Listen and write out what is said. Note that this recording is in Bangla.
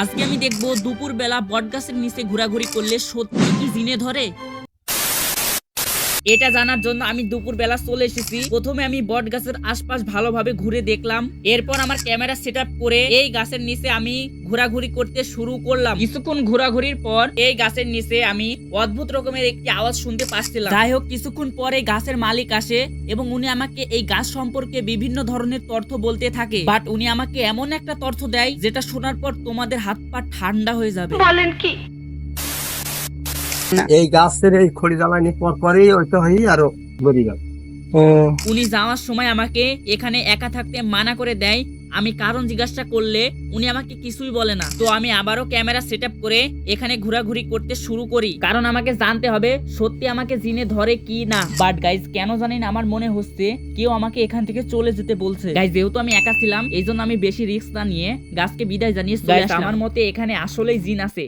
আজকে আমি দেখবো দুপুর বেলা বট গাছের নিচে ঘোরাঘুরি করলে সত্যি কি জিনে ধরে। এটা জানার জন্য আমি দুপুর বেলা চলে এসেছি। প্রথমে আমি বট গাছের আশপাশ ভালোভাবে ঘুরে দেখলাম, এরপর আমার ক্যামেরা সেট আপ করে এই গাছের নিচে আমি ঘোরাঘুরি করতে শুরু করলাম। কিছুক্ষণ ঘোরাঘুরির পর এই গাছের নিচে আমি অদ্ভুত রকমের একটি আওয়াজ শুনতে পাচ্ছিলাম। যাই হোক, কিছুক্ষণ পরে গাছের মালিক আসে এবং উনি আমাকে এই গাছ সম্পর্কে বিভিন্ন ধরনের তথ্য বলতে থাকে। বাট উনি আমাকে এমন একটা তথ্য দেয় যেটা শোনার পর তোমাদের হাত পা ঠান্ডা হয়ে যাবে। বলেন কি? এই গাছের এই খড়ি জ্বালানি পর পরই ওইটা হয়ে আরো গড়ি গেল। উনি যাওয়ার সময় আমাকে এখানে একা থাকতে মানা করে দেয়। আমি কারণ জিজ্ঞাসা করলে উনি আমাকে কিছুই বলে না। তো আমি আবারও ক্যামেরা সেট আপ করে এখানে ঘোরাঘুরি করতে শুরু করি, কারণ আমাকে জানতে হবে সত্যি আমাকে জিনে ধরে কি না। বাট গাইজ, কেন জানি না আমার মনে হচ্ছে কেউ আমাকে এখান থেকে চলে যেতে বলছে। গাইজ, যেহেতু আমি একা ছিলাম এই জন্য আমি বেশি রিস্ক না নিয়ে গাছকে বিদায় জানিয়ে চলে আসলাম। আমার মতে এখানে আসলেই জিন আছে।